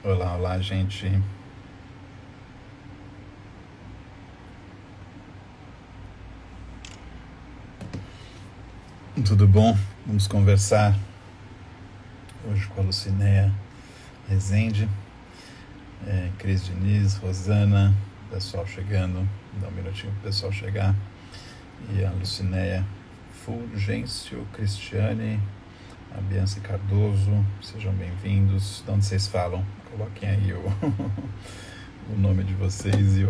Olá, olá, gente. Tudo bom? Vamos conversar hoje com a Lucinéia Rezende, Cris Diniz, Rosana, pessoal chegando, dá um minutinho pro pessoal chegar. E a Lucinéia Fulgêncio, Cristiane, a Bianci Cardoso, sejam bem-vindos. De onde vocês falam? Coloquem aí o nome de vocês e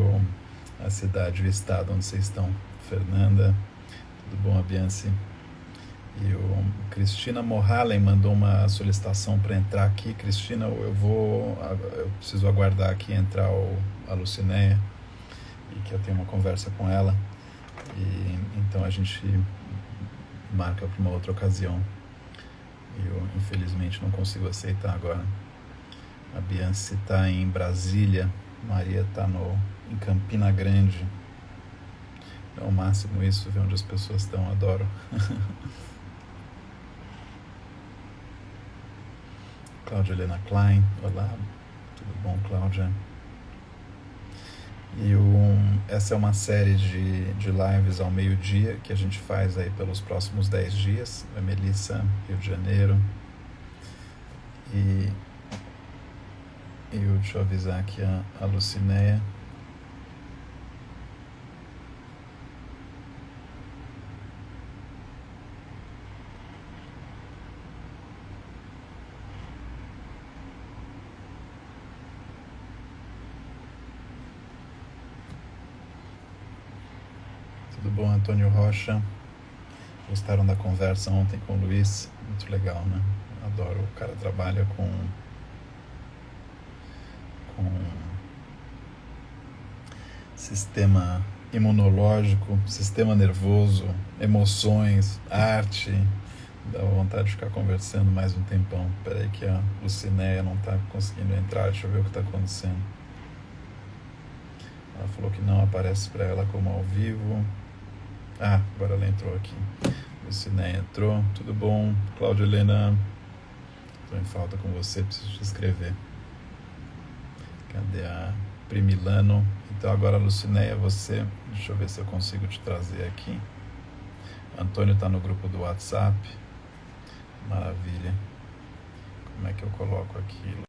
a cidade e o estado onde vocês estão. Fernanda, tudo bom, a Bianci? E o Cristina Morhalen mandou uma solicitação para entrar aqui. Cristina, eu preciso aguardar aqui entrar a Lucinéia e que eu tenho uma conversa com ela. E então a gente marca para uma outra ocasião. Eu infelizmente não consigo aceitar agora. A Bianci está em Brasília, Maria está em Campina Grande. É o máximo isso, ver onde as pessoas estão, adoro. Cláudia Helena Klein, olá, tudo bom, Cláudia? E essa é uma série de lives ao meio-dia que a gente faz aí pelos próximos 10 dias. A Melissa, Rio de Janeiro. E deixa eu avisar aqui a Lucinéia. Tudo bom, Antônio Rocha? Gostaram da conversa ontem com o Luiz? Muito legal, né? Adoro. O cara trabalha com sistema imunológico, sistema nervoso, emoções, arte. Dá vontade de ficar conversando mais um tempão. Peraí que a Lucinéia não tá conseguindo entrar, deixa eu ver o que tá acontecendo. Ela falou que não aparece para ela como ao vivo. Ah, agora ela entrou aqui. Lucinéia entrou, tudo bom? Cláudia Helena, estou em falta com você, preciso te escrever. Cadê a Primilano? Então agora, Lucinéia, você... Deixa eu ver se eu consigo te trazer aqui. Antônio está no grupo do WhatsApp. Maravilha. Como é que eu coloco aqui?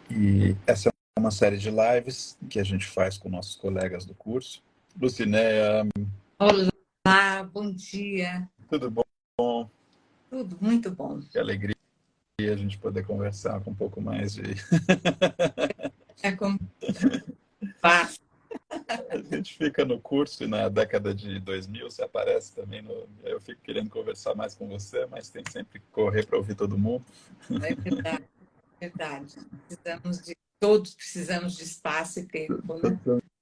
E essa é uma série de lives que a gente faz com nossos colegas do curso. Lucinéia, Olá, bom dia. tudo bom? Tudo muito bom. Que alegria a gente poder conversar com um pouco mais de... É como passa. A gente fica no curso e na década de 2000 você aparece também. Eu fico querendo conversar mais com você, mas tem sempre que correr para ouvir todo mundo. É verdade, é verdade. Todos precisamos de espaço e tempo, né?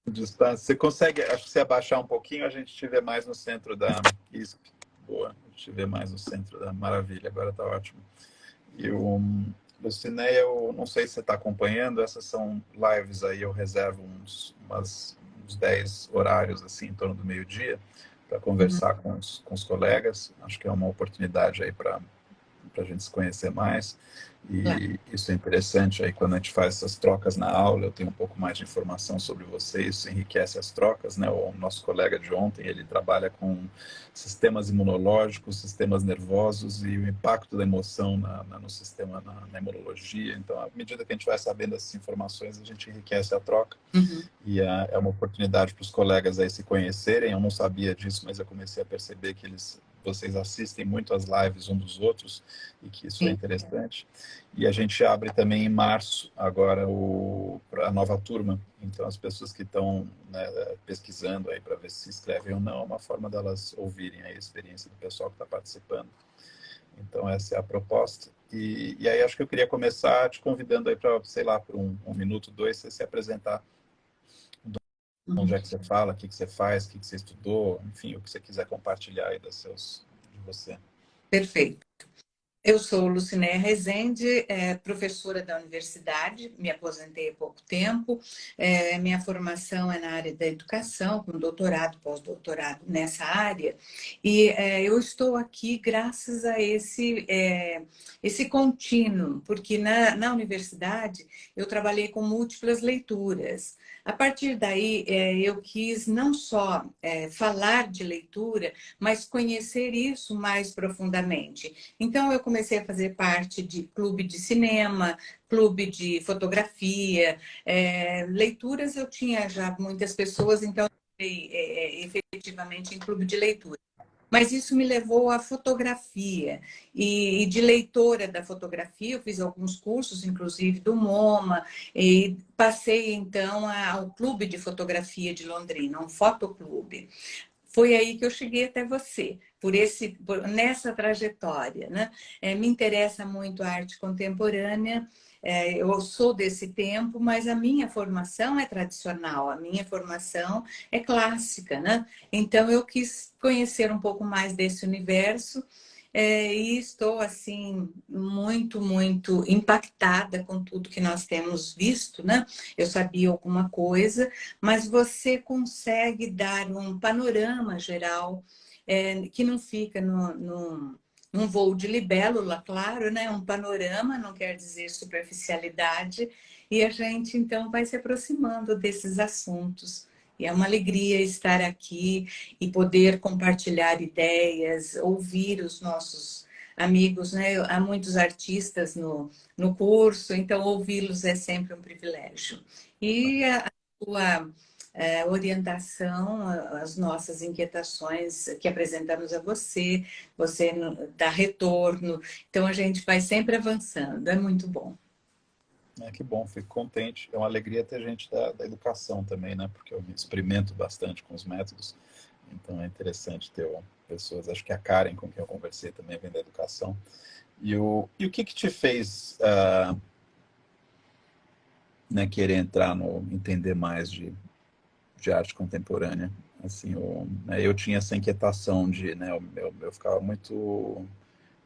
De espaço. Você consegue, acho que se abaixar um pouquinho, a gente estiver mais no centro da... Isso, boa. A gente estiver mais no centro da maravilha. Agora está ótimo. E o Lucinéia, eu não sei se você está acompanhando, essas são lives aí, eu reservo uns 10 horários, assim, em torno do meio-dia, para Uhum. conversar com os colegas. Acho que é uma oportunidade aí para a gente se conhecer mais. Claro. E isso é interessante aí quando a gente faz essas trocas na aula, eu tenho um pouco mais de informação sobre você, isso enriquece as trocas, né? O nosso colega de ontem, ele trabalha com sistemas imunológicos, sistemas nervosos e o impacto da emoção no sistema, na imunologia. Então, à medida que a gente vai sabendo essas informações, a gente enriquece a troca. Uhum. E é uma oportunidade para os colegas aí se conhecerem. Eu não sabia disso, mas eu comecei a perceber que vocês assistem muito as lives um dos outros e que isso é Sim. interessante. E a gente abre também em março agora a nova turma. Então as pessoas que estão, né, pesquisando aí para ver se inscrevem ou não, é uma forma delas ouvirem a experiência do pessoal que está participando. Então essa é a proposta. E aí acho que eu queria começar te convidando aí para, sei lá, por um minuto, dois, você se apresentar, onde Uhum. é que você fala, o que você faz, o que você estudou, enfim, o que você quiser compartilhar aí de você. Perfeito. Eu sou Lucinéia Rezende, professora da universidade, me aposentei há pouco tempo. Minha formação é na área da educação, com doutorado, pós-doutorado nessa área. E eu estou aqui graças a esse contínuo, porque na universidade eu trabalhei com múltiplas leituras. A partir daí, eu quis não só falar de leitura, mas conhecer isso mais profundamente. Então, eu comecei a fazer parte de clube de cinema, clube de fotografia, leituras eu tinha já muitas pessoas, então, eu entrei, efetivamente em clube de leitura. Mas isso me levou à fotografia. E de leitora da fotografia, eu fiz alguns cursos, inclusive do MoMA, e passei então ao Clube de Fotografia de Londrina, um fotoclube. Foi aí que eu cheguei até você, nessa trajetória, né? Me interessa muito a arte contemporânea, eu sou desse tempo, mas a minha formação é tradicional, a minha formação é clássica, né? Então eu quis conhecer um pouco mais desse universo, e estou assim muito impactada com tudo que nós temos visto, né? Eu sabia alguma coisa, mas você consegue dar um panorama geral, que não fica num voo de libélula, claro, né? Um panorama não quer dizer superficialidade, e a gente então vai se aproximando desses assuntos. E é uma alegria estar aqui e poder compartilhar ideias, ouvir os nossos amigos, né? Há muitos artistas no curso, então ouvi-los é sempre um privilégio. E a sua orientação, as nossas inquietações que apresentamos a você, você dá retorno, então a gente vai sempre avançando, é muito bom. Que bom, fico contente. É uma alegria ter gente da educação também, né? Porque eu me experimento bastante com os métodos, então é interessante ter pessoas. Acho que a Karen, com quem eu conversei, também vem da educação. E o que te fez né, querer entrar entender mais de arte contemporânea? Assim, né, eu tinha essa inquietação né, eu ficava muito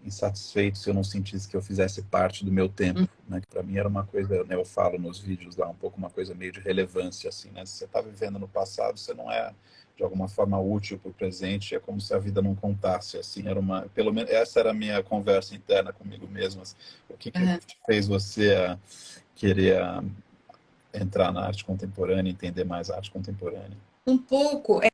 insatisfeito se eu não sentisse que eu fizesse parte do meu tempo, né? Que para mim era uma coisa, né, eu falo nos vídeos lá, um pouco uma coisa meio de relevância, assim, né? Se você está vivendo no passado, você não é de alguma forma útil para o presente, é como se a vida não contasse, assim, pelo menos essa era a minha conversa interna comigo mesmo, assim, o que Uhum. fez você querer entrar na arte contemporânea, entender mais a arte contemporânea? Um pouco é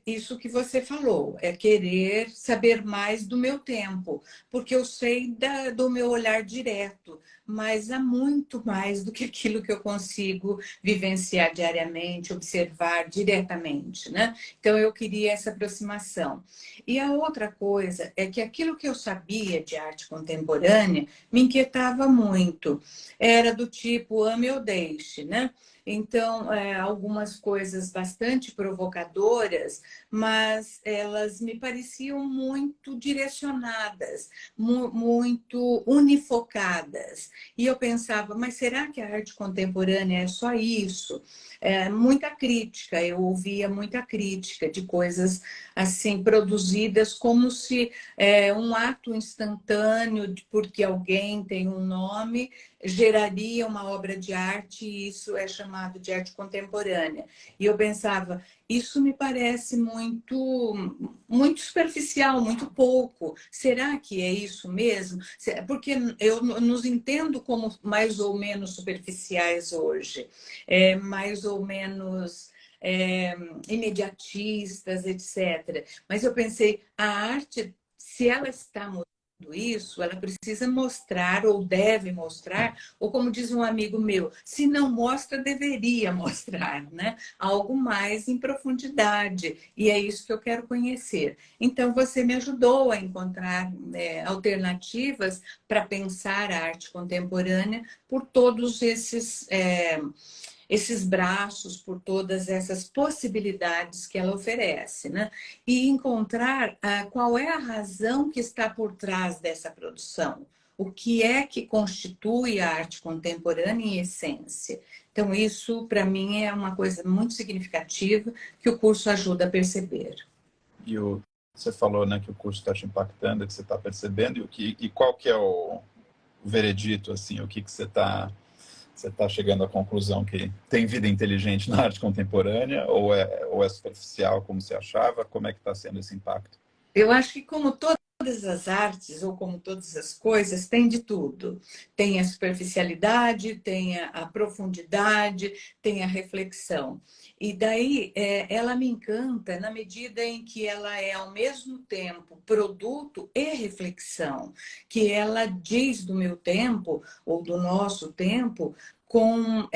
isso que você falou, é querer saber mais do meu tempo, porque eu sei do meu olhar direto, mas há muito mais do que aquilo que eu consigo vivenciar diariamente, observar diretamente, né? Então eu queria essa aproximação. E a outra coisa é que aquilo que eu sabia de arte contemporânea me inquietava muito. Era do tipo ame ou deixe, né? Então, algumas coisas bastante provocadoras, mas elas me pareciam muito direcionadas, muito unifocadas. E eu pensava, mas será que a arte contemporânea é só isso? Muita crítica, eu ouvia muita crítica de coisas assim produzidas como se um ato instantâneo, porque alguém tem um nome, geraria uma obra de arte e isso é chamado de arte contemporânea. E eu pensava, isso me parece muito superficial, muito pouco. Será que é isso mesmo? Porque eu nos entendo como mais ou menos superficiais hoje, mais ou menos imediatistas, etc. Mas eu pensei, a arte, se ela está mudando isso, ela precisa mostrar ou deve mostrar, ou como diz um amigo meu, se não mostra, deveria mostrar, né? Algo mais em profundidade. E é isso que eu quero conhecer. Então, você me ajudou a encontrar alternativas para pensar a arte contemporânea por todos esses braços, por todas essas possibilidades que ela oferece, né? E encontrar qual é a razão que está por trás dessa produção. O que é que constitui a arte contemporânea em essência? Então, isso, para mim, é uma coisa muito significativa que o curso ajuda a perceber. E Você falou, né, que o curso está te impactando, que você está percebendo, e qual que é o veredito, assim, o que você tá chegando à conclusão que tem vida inteligente na arte contemporânea ou é superficial, como você achava? Como é que está sendo esse impacto? Eu acho que, como todas as artes, ou como todas as coisas, tem de tudo. Tem a superficialidade, tem a profundidade, tem a reflexão. E daí ela me encanta na medida em que ela é, ao mesmo tempo, produto e reflexão, que ela diz do meu tempo, ou do nosso tempo, com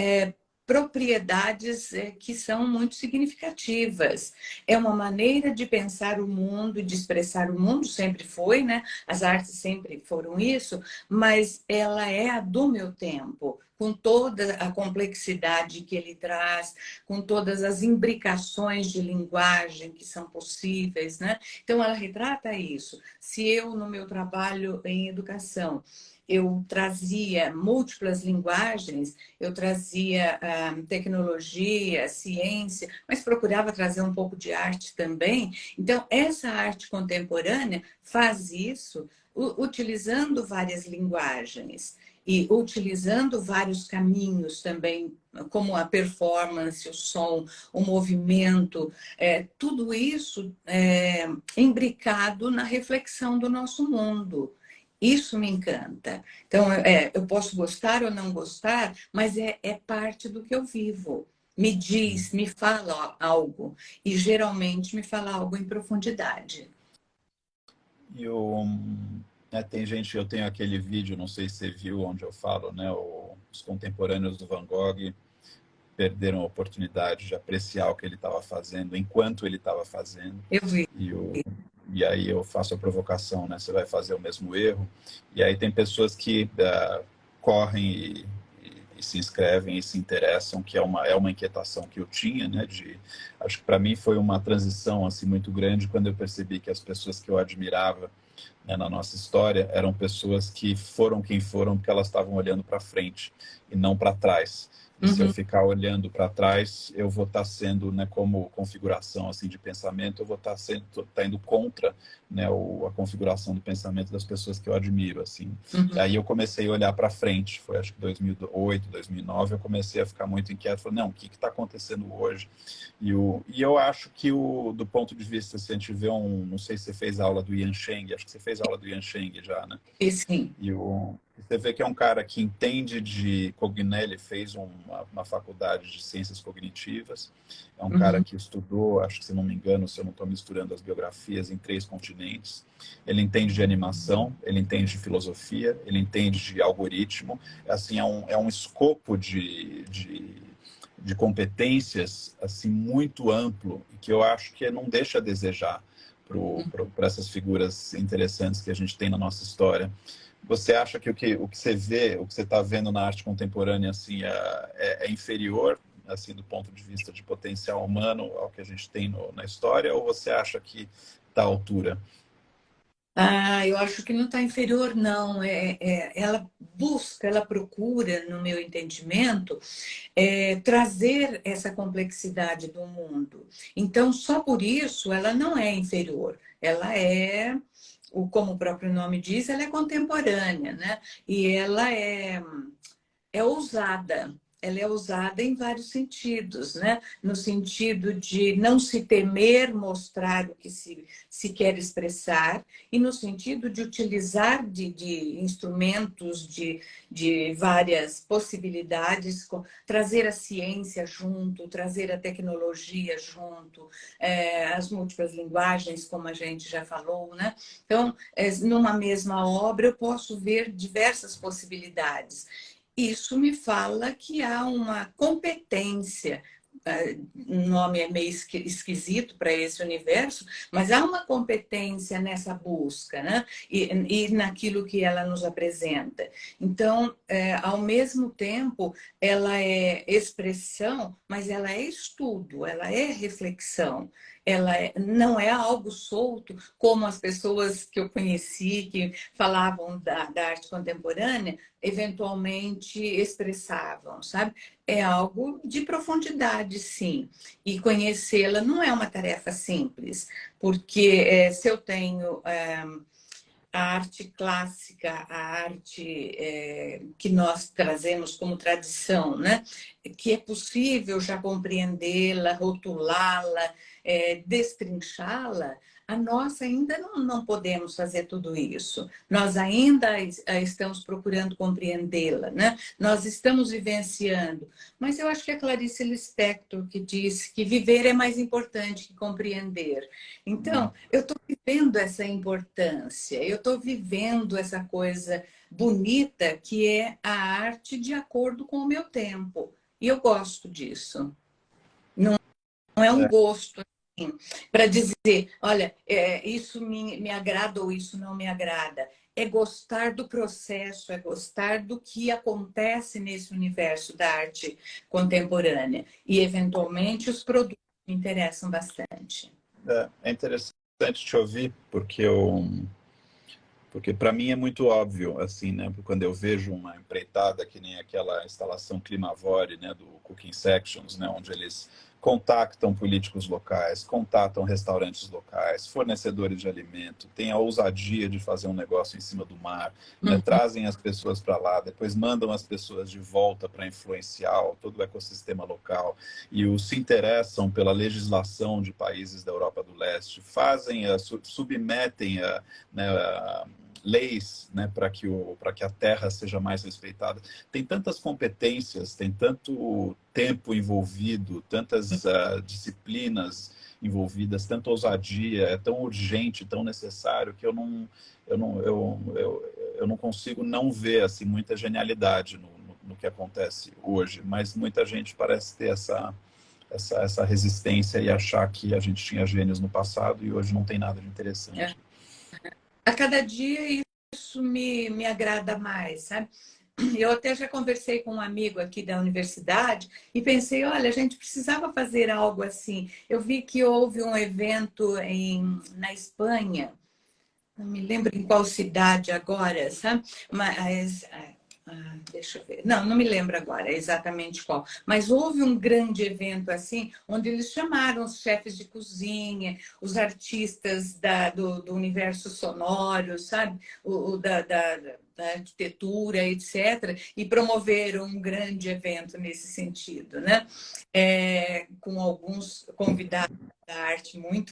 propriedades que são muito significativas. É uma maneira de pensar o mundo e de expressar o mundo, sempre foi, né? As artes sempre foram isso, mas ela é a do meu tempo, com toda a complexidade que ele traz, com todas as imbricações de linguagem que são possíveis, né? Então, ela retrata isso. Se eu, no meu trabalho em educação, eu trazia múltiplas linguagens, eu trazia tecnologia, ciência, mas procurava trazer um pouco de arte também. Então, essa arte contemporânea faz isso utilizando várias linguagens e utilizando vários caminhos também, como a performance, o som, o movimento, tudo isso imbricado na reflexão do nosso mundo. Isso me encanta. Então, eu posso gostar ou não gostar, mas é parte do que eu vivo. Me diz, me fala algo. E geralmente me fala algo em profundidade. E o, tem gente, eu tenho aquele vídeo, não sei se você viu, onde eu falo, né, os contemporâneos do Van Gogh perderam a oportunidade de apreciar o que ele estava fazendo enquanto ele estava fazendo. Eu vi. E aí eu faço a provocação, né? Você vai fazer o mesmo erro. E aí tem pessoas que correm e se inscrevem e se interessam, que é uma inquietação que eu tinha, né? Acho que para mim foi uma transição assim muito grande quando eu percebi que as pessoas que eu admirava, né, na nossa história eram pessoas que foram quem foram porque elas estavam olhando para frente e não para trás. E se eu Uhum. ficar olhando para trás, eu vou estar sendo, né, como configuração assim de pensamento, eu vou estar indo contra, né, a configuração do pensamento das pessoas que eu admiro, assim. Uhum. Aí eu comecei a olhar para frente, foi acho que 2008, 2009, eu comecei a ficar muito inquieto, falei, não, o que está acontecendo hoje? E eu acho que do ponto de vista, se a gente vê não sei se você fez aula do Yan Sheng, acho que você fez aula do Yan Sheng já, né? E sim. Você vê que é um cara que entende de cognição, ele fez uma faculdade de ciências cognitivas, é um cara Uhum. que estudou, acho que se não me engano, se eu não estou misturando as biografias, em 3 continentes. Ele entende de animação, ele entende de filosofia, ele entende de algoritmo, assim, é um escopo de competências assim muito amplo, que eu acho que não deixa a desejar para essas figuras interessantes que a gente tem na nossa história. Você acha que o que você vê, o que você está vendo na arte contemporânea, assim, é inferior, assim, do ponto de vista de potencial humano ao que a gente tem na história, ou você acha que está à altura? Eu acho que não está inferior, não. Ela busca, ela procura, no meu entendimento, trazer essa complexidade do mundo. Então, só por isso, ela não é inferior. Ela como o próprio nome diz, ela é contemporânea, né? E ela é ousada. Ela é ousada em vários sentidos, né? No sentido de não se temer mostrar o que se quer expressar, e no sentido de utilizar de instrumentos, de várias possibilidades, trazer a ciência junto, trazer a tecnologia junto, as múltiplas linguagens, como a gente já falou, né? Então, numa mesma obra, eu posso ver diversas possibilidades. Isso me fala que há uma competência, o nome é meio esquisito para esse universo, mas há uma competência nessa busca, né? E naquilo que ela nos apresenta. Então, ao mesmo tempo, ela é expressão, mas ela é estudo, ela é reflexão. não é algo solto, como as pessoas que eu conheci, que falavam da arte contemporânea, eventualmente expressavam, sabe? É algo de profundidade, sim. E conhecê-la não é uma tarefa simples, porque se eu tenho a arte clássica, a arte que nós trazemos como tradição, né? Que é possível já compreendê-la, rotulá-la, destrinchá-la, a nossa ainda não podemos fazer tudo isso. Nós ainda estamos procurando compreendê-la, né? Nós estamos vivenciando. Mas eu acho que é Clarice Lispector que disse que viver é mais importante que compreender. Então, eu estou vivendo essa importância, eu estou vivendo essa coisa bonita que é a arte de acordo com o meu tempo. E eu gosto disso. Não é um gosto assim, para dizer, olha, isso me agrada ou isso não me agrada. É gostar do processo, é gostar do que acontece nesse universo da arte contemporânea. E, eventualmente, os produtos me interessam bastante. É interessante te ouvir, porque para mim é muito óbvio, assim, né? Quando eu vejo uma empreitada que nem aquela instalação Climavore, né, do Cooking Sections, né, onde eles contactam políticos locais, contatam restaurantes locais, fornecedores de alimento, têm a ousadia de fazer um negócio em cima do mar, né, trazem as pessoas para lá, depois mandam as pessoas de volta para influenciar todo o ecossistema local e se interessam pela legislação de países da Europa do Leste, submetem né, leis, né, para que a terra seja mais respeitada. Tem tantas competências, tem tanto tempo envolvido, tantas disciplinas envolvidas, tanta ousadia, é tão urgente, tão necessário que eu não consigo não ver assim muita genialidade no que acontece hoje, mas muita gente parece ter essa resistência e achar que a gente tinha gênios no passado e hoje não tem nada de interessante. A cada dia isso me agrada mais, sabe? Eu até já conversei com um amigo aqui da universidade e pensei, olha, a gente precisava fazer algo assim. Eu vi que houve um evento na Espanha, não me lembro em qual cidade agora, sabe? Mas deixa eu ver. Não me lembro agora exatamente qual. Mas houve um grande evento assim, onde eles chamaram os chefes de cozinha, os artistas do universo sonoro, sabe? Da arquitetura, etc., e promoveram um grande evento nesse sentido, né? Com alguns convidados da arte muito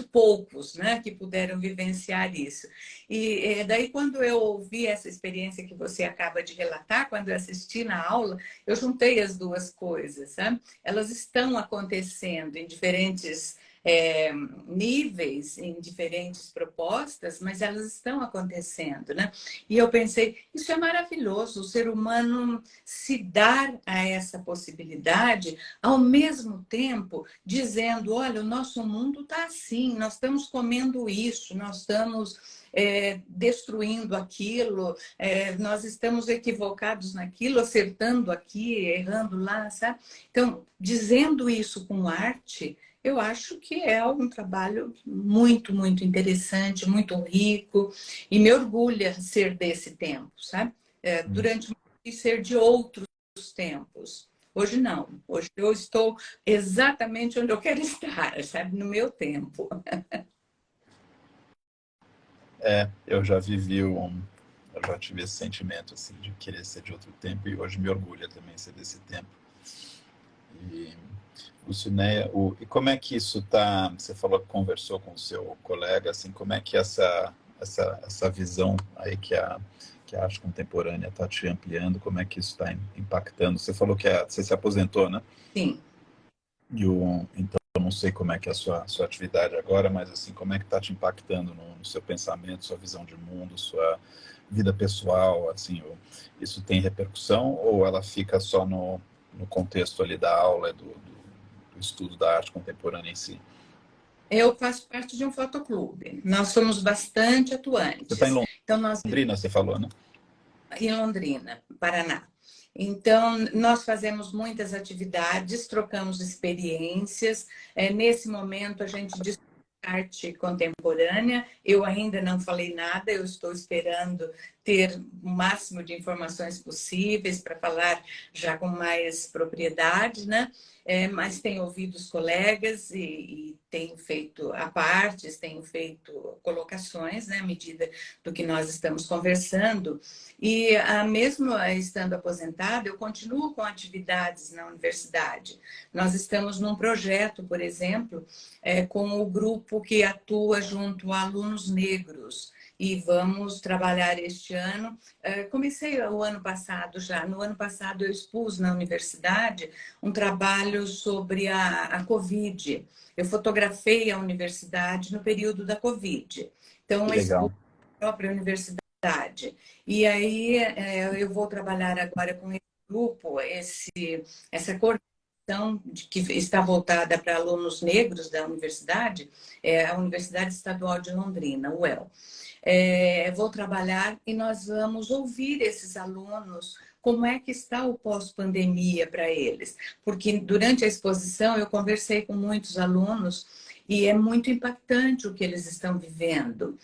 poucos, né, que puderam vivenciar isso. E daí, quando eu ouvi essa experiência que você acaba de relatar, quando eu assisti na aula, eu juntei as duas coisas, sabe? Elas estão acontecendo em diferentes níveis, em diferentes propostas, mas elas estão acontecendo, né? E eu pensei, isso é maravilhoso, o ser humano se dar a essa possibilidade, ao mesmo tempo dizendo, olha, o nosso mundo está assim, nós estamos comendo isso, nós estamos destruindo aquilo, nós estamos equivocados naquilo, acertando aqui, errando lá, sabe? Então, dizendo isso com arte, eu acho que é um trabalho muito, muito interessante, muito rico, e me orgulha ser desse tempo, sabe? Durante e ser de outros tempos. Hoje não. Hoje eu estou exatamente onde eu quero estar, sabe? No meu tempo. Eu já tive esse sentimento assim de querer ser de outro tempo e hoje me orgulha também ser desse tempo. E Lucinéia, e como é que isso tá? Você falou que conversou com o seu colega, assim, como é que essa visão aí que a arte contemporânea está te ampliando, como é que isso está impactando? Você falou que você se aposentou, né? Sim. Então, eu não sei como é que é a sua atividade agora, mas assim, como é que está te impactando no seu pensamento, sua visão de mundo, sua vida pessoal, assim, isso tem repercussão ou ela fica só no contexto ali da aula, do estudo da arte contemporânea em si? Eu faço parte de um fotoclube. Nós somos bastante Você está em atuantes. Então, nós Londrina, você falou, né? em Londrina, Paraná. Então, nós fazemos muitas atividades, trocamos experiências. Nesse momento, a gente discute arte contemporânea. Eu ainda não falei nada, eu estou esperando ter o máximo de informações possíveis para falar já com mais propriedade, né? Mas tenho ouvido os colegas e tenho feito apartes, tenho feito colocações, né, à medida do que nós estamos conversando. E mesmo estando aposentada, eu continuo com atividades na universidade. Nós estamos num projeto, por exemplo, com o grupo que atua junto a alunos negros. E vamos trabalhar este ano. Comecei o ano passado já. No ano passado eu expus na universidade um trabalho sobre a Covid. Eu fotografei a universidade no período da Covid. Então, Que eu expus legal. a própria universidade. E aí eu vou trabalhar agora com esse grupo, essa coordenação que está voltada para alunos negros da universidade, a Universidade Estadual de Londrina, UEL. Vou trabalhar e nós vamos ouvir esses alunos como é que está o pós-pandemia para eles. Porque durante a exposição eu conversei com muitos alunos e é muito impactante o que eles estão vivendo.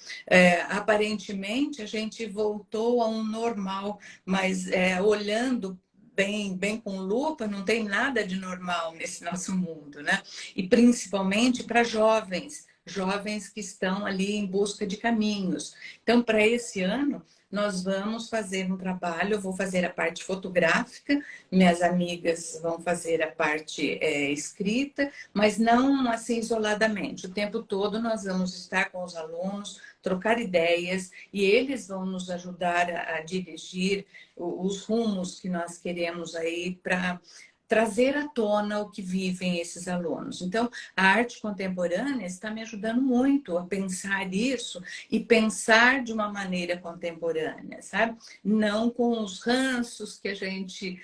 Aparentemente, a gente voltou a um normal, mas olhando bem com lupa, não tem nada de normal nesse nosso mundo, né? E principalmente para jovens que estão ali em busca de caminhos. Então, para esse ano, nós vamos fazer um trabalho, eu vou fazer a parte fotográfica, minhas amigas vão fazer a parte escrita, mas não assim isoladamente. O tempo todo nós vamos estar com os alunos, trocar ideias, e eles vão nos ajudar a dirigir os rumos que nós queremos aí para trazer à tona o que vivem esses alunos. Então, a arte contemporânea está me ajudando muito a pensar isso e pensar de uma maneira contemporânea, sabe? Não com os ranços que a gente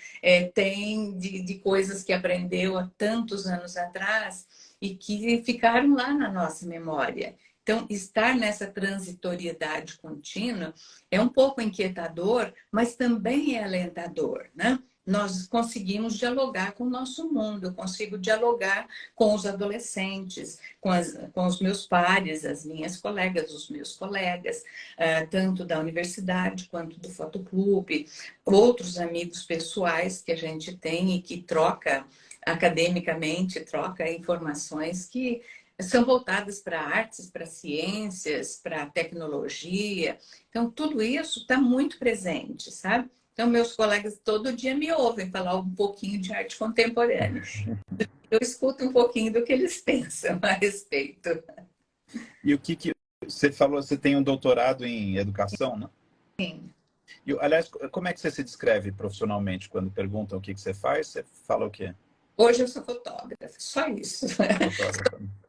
tem de coisas que aprendeu há tantos anos atrás e que ficaram lá na nossa memória. Então, estar nessa transitoriedade contínua é um pouco inquietador, mas também é alentador, né? Nós conseguimos dialogar com o nosso mundo, eu consigo dialogar com os adolescentes, com os meus pares, as minhas colegas, os meus colegas, tanto da universidade quanto do fotoclube, outros amigos pessoais que a gente tem e que troca academicamente, troca informações que são voltadas para artes, para ciências, para tecnologia. Então, tudo isso está muito presente, sabe? Então, meus colegas todo dia me ouvem falar um pouquinho de arte contemporânea. Eu escuto um pouquinho do que eles pensam a respeito. E o que você falou? Você tem um doutorado em educação, né? Sim. E, aliás, como é que você se descreve profissionalmente quando perguntam o que você faz? Você fala o quê? Hoje eu sou fotógrafa, só isso. Fotógrafa.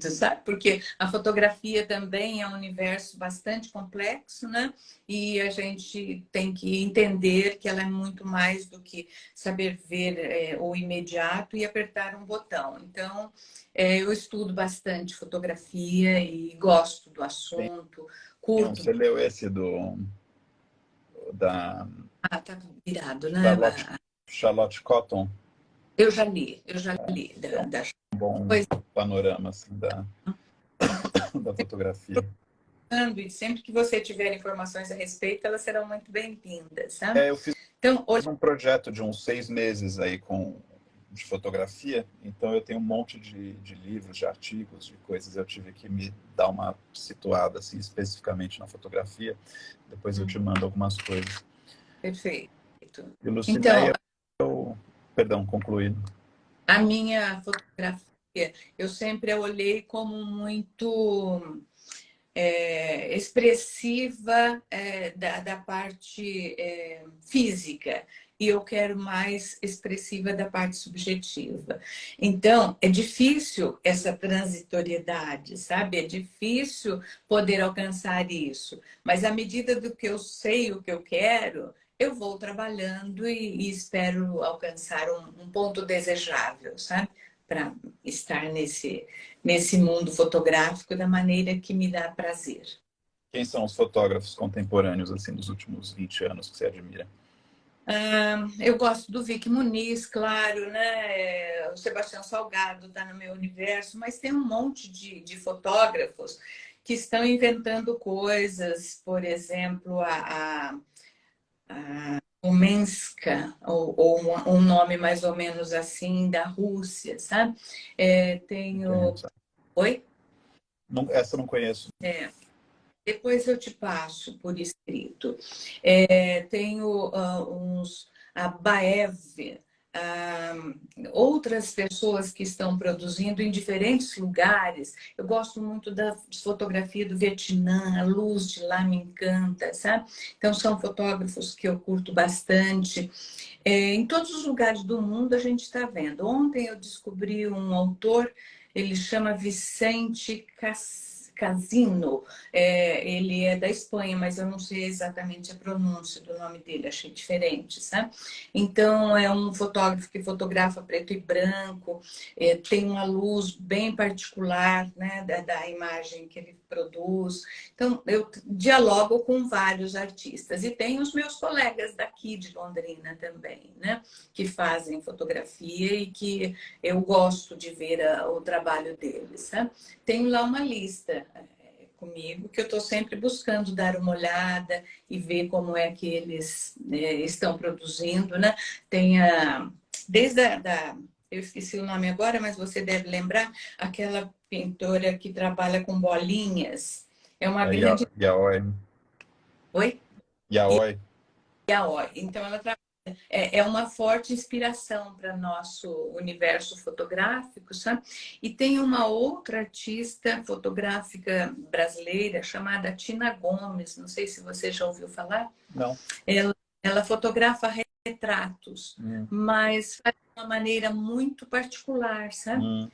Sabe? Porque a fotografia também é um universo bastante complexo, né? E a gente tem que entender que ela é muito mais do que saber ver o imediato e apertar um botão. Então, eu estudo bastante fotografia e gosto do assunto, curto. Você leu esse da Tá virado, né? Charlotte Cotton? Eu já li É um da bom coisa. panorama assim, da fotografia. E sempre que você tiver informações a respeito, elas serão muito bem-vindas, sabe? Eu fiz Então, hoje um projeto de uns 6 meses aí de fotografia, então eu tenho um monte de livros, de artigos, de coisas. Eu tive que me dar uma situada assim, especificamente na fotografia. Depois eu te mando algumas coisas. perfeito. E Então, Lucinéia, perdão, concluindo. a minha fotografia, eu sempre a olhei como muito expressiva da parte física e eu quero mais expressiva da parte subjetiva. Então, é difícil essa transitoriedade, sabe? É difícil poder alcançar isso, mas à medida do que eu sei o que eu quero, eu vou trabalhando e espero alcançar um ponto desejável, sabe? Para estar nesse mundo fotográfico da maneira que me dá prazer. Quem são os fotógrafos contemporâneos assim dos últimos 20 anos que você admira? Eu gosto do Vic Muniz, claro, né? O Sebastião Salgado está no meu universo, mas tem um monte de fotógrafos que estão inventando coisas, por exemplo, a Omenska, ou um nome mais ou menos assim, da Rússia, sabe? Não Tenho. conheço. Oi? Não, essa eu não conheço. Depois eu te passo por escrito. Tenho a Baev, ah, outras pessoas que estão produzindo em diferentes lugares. Eu gosto muito da fotografia do Vietnã, a luz de lá me encanta, sabe? Então, são fotógrafos que eu curto bastante. Em todos os lugares do mundo a gente está vendo. Ontem eu descobri um autor, ele chama Vicente Casino. Ele é da Espanha, mas eu não sei exatamente a pronúncia do nome dele, achei diferente, sabe? Então, é um fotógrafo que fotografa preto e branco, tem uma luz bem particular, né, da imagem que ele produz. Então, eu dialogo com vários artistas e tenho os meus colegas daqui de Londrina também, né, que fazem fotografia e que eu gosto de ver o trabalho deles, né? Tenho lá uma lista comigo que eu estou sempre buscando dar uma olhada e ver como é que eles estão produzindo, né? Tem desde eu esqueci o nome agora, mas você deve lembrar, aquela pintora que trabalha com bolinhas. É uma grande. Yaoi. Oi? Yaoi. Yaoi. Então, ela é uma forte inspiração para nosso universo fotográfico, sabe? E tem uma outra artista fotográfica brasileira chamada Tina Gomes, não sei se você já ouviu falar. Não. Ela fotografa retratos, Hum. mas faz de uma maneira muito particular, sabe?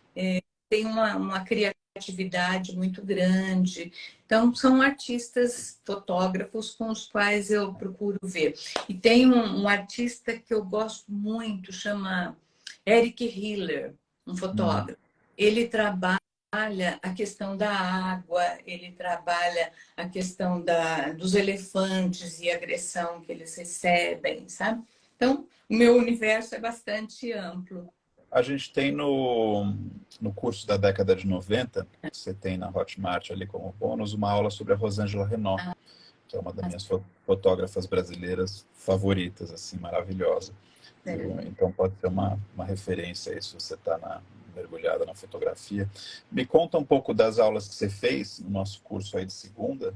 Tem uma criatividade muito grande. Então, são artistas fotógrafos com os quais eu procuro ver. E tem um artista que eu gosto muito, chama Eric Hiller, um fotógrafo. Ele trabalha a questão da água, ele trabalha a questão dos elefantes e a agressão que eles recebem, sabe? Então, o meu universo é bastante amplo. A gente tem no curso da década de 90, você tem na Hotmart ali como bônus, uma aula sobre a Rosângela Renault, que é uma das minhas fotógrafas brasileiras favoritas, assim, maravilhosa. Então pode ser uma referência aí se você está mergulhada na fotografia. Me conta um pouco das aulas que você fez no nosso curso aí de segunda,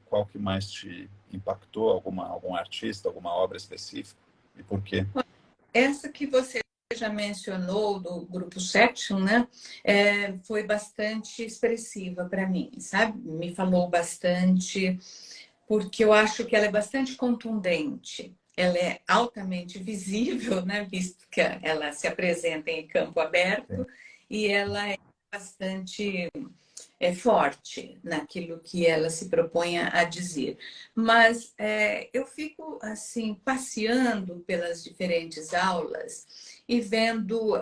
qual que mais te impactou, algum artista, alguma obra específica e por quê? Essa que você já mencionou do grupo Section, né? Foi bastante expressiva para mim, sabe? Me falou bastante, porque eu acho que ela é bastante contundente. Ela é altamente visível, né? Visto que ela se apresenta em campo aberto, e ela é bastante forte naquilo que ela se propõe a dizer. Mas eu fico assim passeando pelas diferentes aulas e vendo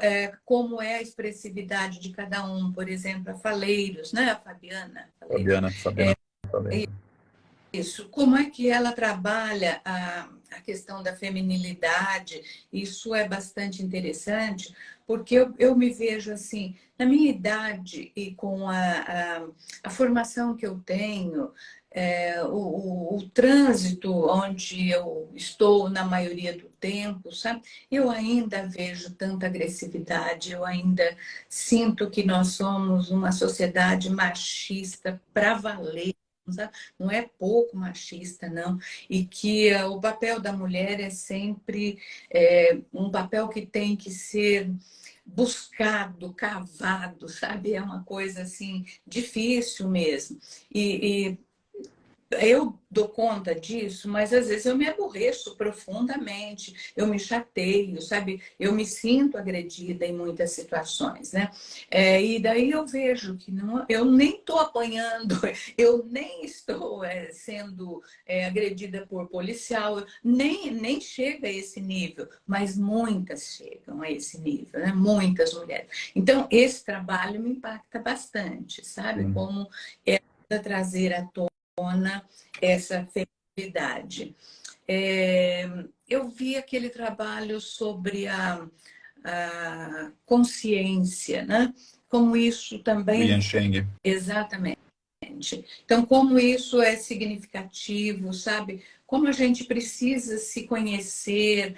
como é a expressividade de cada um. Por exemplo, a Faleiros, né? A Fabiana Faleiros. Fabiana Faleiros. Isso, como é que ela trabalha a questão da feminilidade? Isso é bastante interessante, porque eu me vejo assim, na minha idade e com a formação que eu tenho, o trânsito onde eu estou na maioria do tempo, sabe? Eu ainda vejo tanta agressividade, eu ainda sinto que nós somos uma sociedade machista para valer, sabe? Não é pouco machista, não. E que o papel da mulher é sempre um papel que tem que ser buscado, cavado, sabe? É uma coisa assim difícil mesmo. E eu dou conta disso, mas às vezes eu me aborreço profundamente, eu me chateio, sabe? Eu me sinto agredida em muitas situações, né? E daí eu vejo que não, eu nem estou apanhando, eu nem estou sendo agredida por policial, nem chega a esse nível, mas muitas chegam a esse nível, né? Muitas mulheres. Então, esse trabalho me impacta bastante, sabe? Sim. Como trazer à tona essa feminilidade. Eu vi aquele trabalho sobre a consciência, né? Como isso também... Liansheng. Exatamente. Então, como isso é significativo, sabe? Como a gente precisa se conhecer,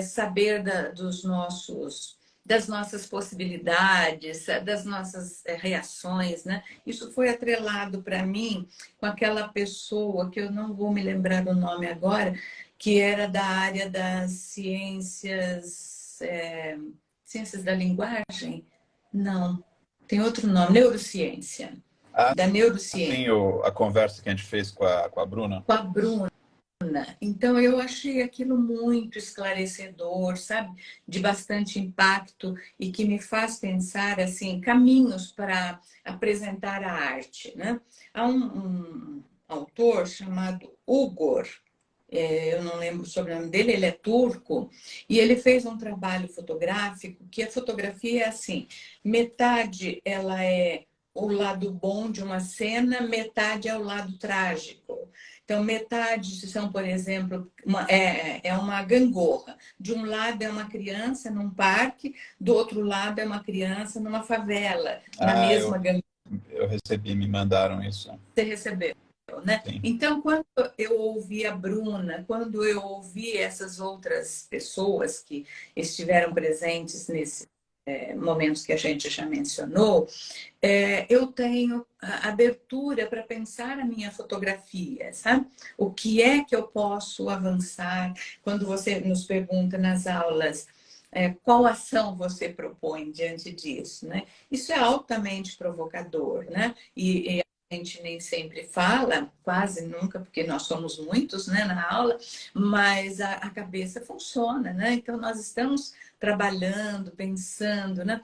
saber das nossas possibilidades, das nossas reações, né? Isso foi atrelado para mim com aquela pessoa, que eu não vou me lembrar do nome agora, que era da área das ciências, ciências da linguagem? Não, tem outro nome, neurociência. Ah, Da neurociência, sim, a conversa que a gente fez com a Bruna. com a Bruna. Então, eu achei aquilo muito esclarecedor, sabe? De bastante impacto e que me faz pensar, assim, caminhos para apresentar a arte, né? Há um autor chamado Ugor, eu não lembro o sobrenome dele, ele é turco, e ele fez um trabalho fotográfico, que a fotografia é assim, metade ela é o lado bom de uma cena, metade é o lado trágico. Então, metade são, por exemplo, é uma gangorra. De um lado é uma criança num parque, do outro lado é uma criança numa favela, na mesma gangorra. Eu recebi, me mandaram isso. Você recebeu, né? Sim. Então, quando eu ouvi a Bruna, quando eu ouvi essas outras pessoas que estiveram presentes nesses momentos que a gente já mencionou, eu tenho a abertura para pensar a minha fotografia, sabe? O que é que eu posso avançar? Quando você nos pergunta nas aulas, qual ação você propõe diante disso, né? Isso é altamente provocador, né? E a gente nem sempre fala, quase nunca, porque nós somos muitos, né, na aula, mas a cabeça funciona, né? Então, nós estamos trabalhando, pensando, né?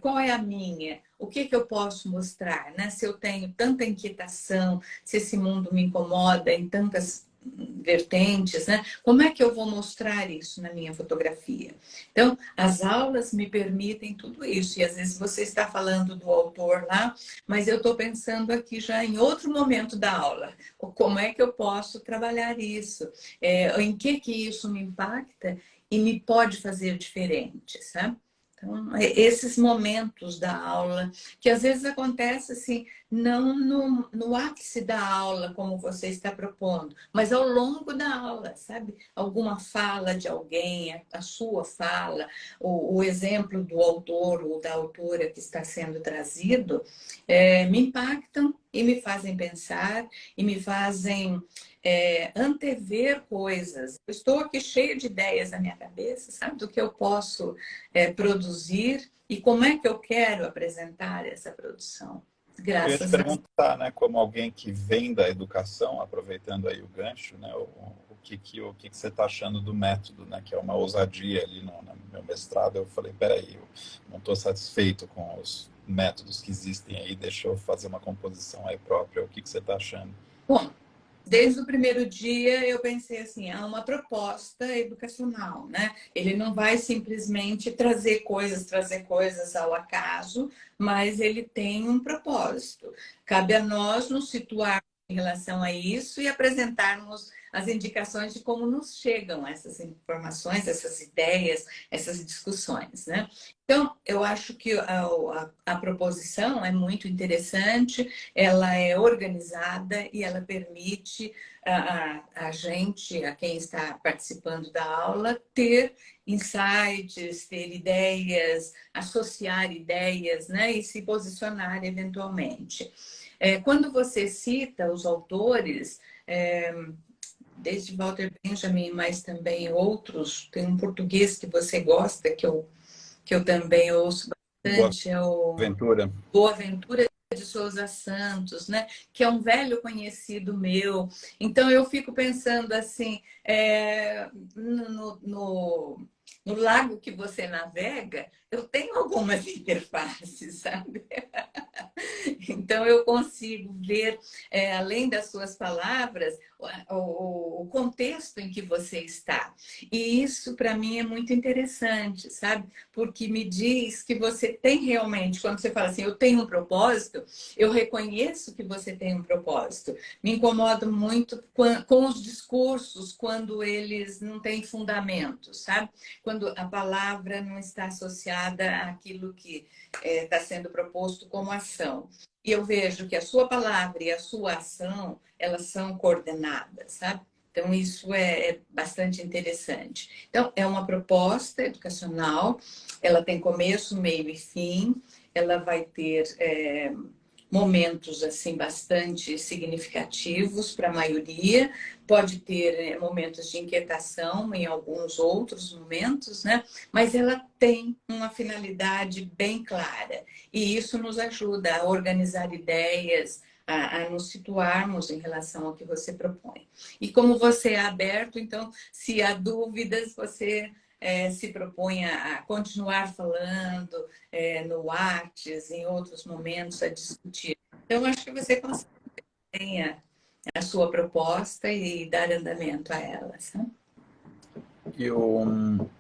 Qual é a minha? O que eu posso mostrar, né? Se eu tenho tanta inquietação, se esse mundo me incomoda em tantas vertentes, né? Como é que eu vou mostrar isso na minha fotografia? Então, as aulas me permitem tudo isso. E às vezes você está falando do autor lá, mas eu estou pensando aqui já em outro momento da aula. Como é que eu posso trabalhar isso? Em que isso me impacta e me pode fazer diferente, sabe? Então, esses momentos da aula, que às vezes acontece assim, não no ápice da aula, como você está propondo, mas ao longo da aula, sabe? Alguma fala de alguém, a sua fala, o exemplo do autor ou da autora que está sendo trazido, me impactam e me fazem pensar e me fazem antever coisas. Eu estou aqui cheia de ideias na minha cabeça, sabe? Do que eu posso produzir e como é que eu quero apresentar essa produção. Eu ia te Graças a Deus. perguntar, né, como alguém que vem da educação, aproveitando aí o gancho, né, o que você está achando do método, né, que é uma ousadia ali no meu mestrado. Eu falei, peraí, eu não estou satisfeito com os métodos que existem aí, deixa eu fazer uma composição aí própria. O que você está achando? Bom, desde o primeiro dia eu pensei assim, é uma proposta educacional, né? Ele não vai simplesmente trazer coisas ao acaso, mas ele tem um propósito. Cabe a nós nos situar em relação a isso e apresentarmos as indicações de como nos chegam essas informações, essas ideias, essas discussões, né? Então, eu acho que a proposição é muito interessante, ela é organizada e ela permite a gente, a quem está participando da aula, ter insights, ter ideias, associar ideias, né, e se posicionar eventualmente. Quando você cita os autores, desde Walter Benjamin, mas também outros, tem um português que você gosta, que eu também ouço bastante, é o Boaventura. Boaventura de Souza Santos, né? Que é um velho conhecido meu. Então eu fico pensando assim, no lago que você navega, eu tenho algumas interfaces, sabe? Então, eu consigo ver, além das suas palavras, o contexto em que você está. E isso, para mim, é muito interessante, sabe? Porque me diz que você tem realmente, quando você fala assim, eu tenho um propósito, eu reconheço que você tem um propósito. Me incomodo muito com os discursos, quando eles não têm fundamento, sabe? Quando a palavra não está associada àquilo que está sendo proposto como ação. E eu vejo que a sua palavra e a sua ação, elas são coordenadas, sabe? Então, isso é bastante interessante. Então, é uma proposta educacional, ela tem começo, meio e fim, ela vai ter momentos assim bastante significativos para a maioria, pode ter momentos de inquietação em alguns outros momentos, né? Mas ela tem uma finalidade bem clara e isso nos ajuda a organizar ideias, a nos situarmos em relação ao que você propõe. E como você é aberto, então, se há dúvidas, você se propõe a continuar falando no Whats, em outros momentos, a discutir. Então, acho que você consegue a sua proposta e dar andamento a ela. Sabe? E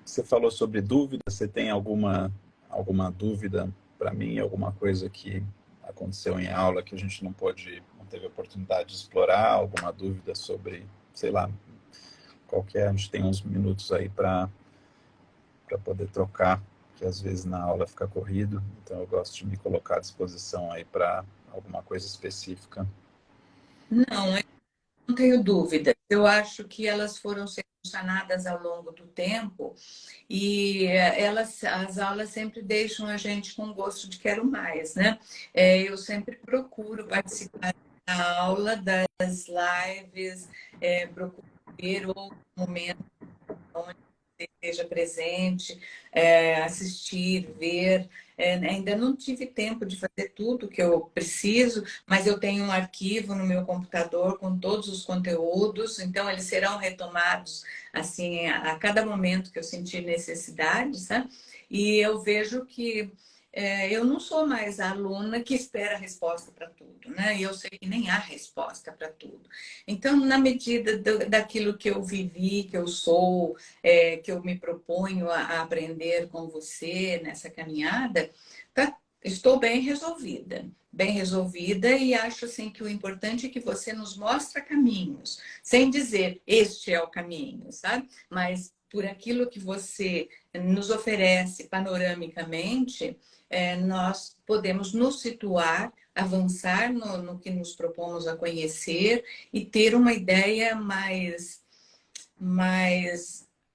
você falou sobre dúvida, você tem alguma dúvida para mim, alguma coisa que aconteceu em aula que a gente não teve oportunidade de explorar, alguma dúvida sobre, sei lá, qualquer, a gente tem uns minutos aí para poder trocar, que às vezes na aula fica corrido, então eu gosto de me colocar à disposição aí para alguma coisa específica. Não, eu não tenho dúvida. Eu acho que elas foram sendo sanadas ao longo do tempo e as aulas sempre deixam a gente com gosto de quero mais, né? Eu sempre procuro participar da aula, das lives, procuro ver outro momento onde você esteja presente, assistir, ver. Ainda não tive tempo de fazer tudo que eu preciso, mas eu tenho um arquivo no meu computador com todos os conteúdos, então eles serão retomados assim a cada momento que eu sentir necessidade, sabe? E eu vejo que eu não sou mais a aluna que espera a resposta para tudo, né? E eu sei que nem há resposta para tudo. Então, na medida daquilo que eu vivi, que eu sou, que eu me proponho a aprender com você nessa caminhada, estou bem resolvida e acho assim que o importante é que você nos mostra caminhos, sem dizer este é o caminho, sabe? Mas por aquilo que você nos oferece panoramicamente, nós podemos nos situar, avançar no que nos propomos a conhecer e ter uma ideia mais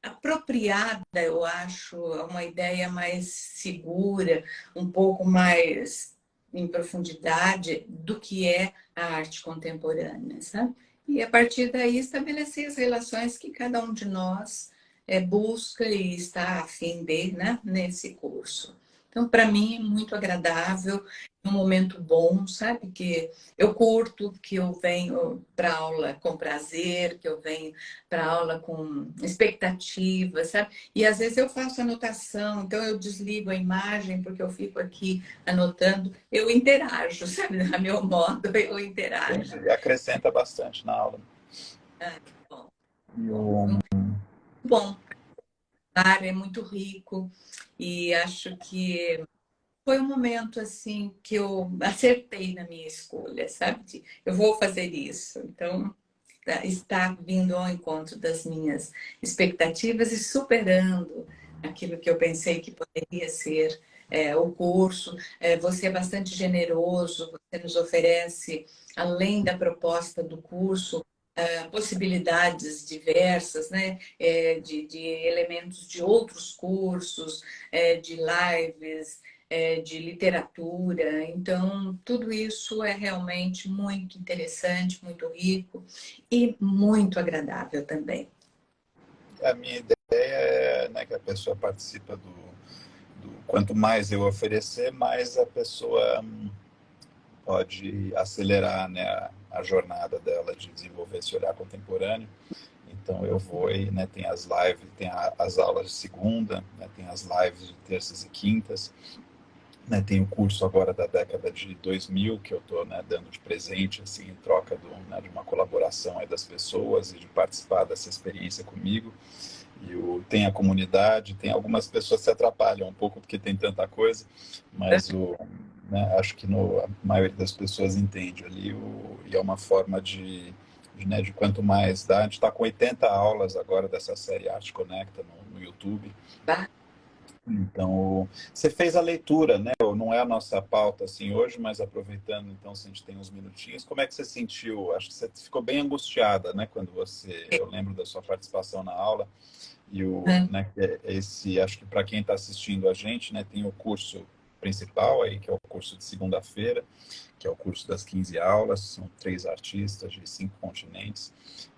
apropriada, eu acho, uma ideia mais segura, um pouco mais em profundidade do que é a arte contemporânea, sabe? E a partir daí estabelecer as relações que cada um de nós busca e está a fim de, né, nesse curso. Então, para mim, é muito agradável, é um momento bom, sabe? Que eu curto, que eu venho para aula com prazer, que eu venho para aula com expectativa, sabe? E às vezes eu faço anotação, então eu desligo a imagem porque eu fico aqui anotando, eu interajo, sabe? A meu modo, eu interajo. Entendi. Acrescenta bastante na aula. Ah, bom, E bom, bom, claro, é muito rico e acho que foi um momento assim que eu acertei na minha escolha, sabe? Eu vou fazer isso. Então, está vindo ao encontro das minhas expectativas e superando aquilo que eu pensei que poderia ser o curso. Você é bastante generoso, você nos oferece, além da proposta do curso, possibilidades diversas, né? De elementos de outros cursos, de lives, de literatura. Então, tudo isso é realmente muito interessante, muito rico e muito agradável também. a minha ideia é, né, que a pessoa participa quanto mais eu oferecer, mais a pessoa pode acelerar, né, a jornada dela de desenvolver esse olhar contemporâneo. Então eu vou e, né, tem as lives, tem as aulas de segunda, né, tem as lives de terças e quintas, né, tem o curso agora da década de 2000 que eu estou, né, dando de presente, assim, em troca né, de uma colaboração aí das pessoas e de participar dessa experiência comigo. E tem a comunidade, tem algumas pessoas que se atrapalham um pouco porque tem tanta coisa, mas né, acho que a maioria das pessoas entende ali e é uma forma né, de quanto mais dá. A gente está com 80 aulas agora dessa série Arte Conecta no YouTube. Então, você fez a leitura, né? Não é a nossa pauta assim hoje, mas aproveitando, então, se a gente tem uns minutinhos, como é que você sentiu? Acho que você ficou bem angustiada, né? Quando eu lembro da sua participação na aula e né, acho que para quem está assistindo a gente, né, tem o curso principal aí, que é o curso de segunda-feira, que é o curso das 15 aulas, são 3 artistas de 5 continentes,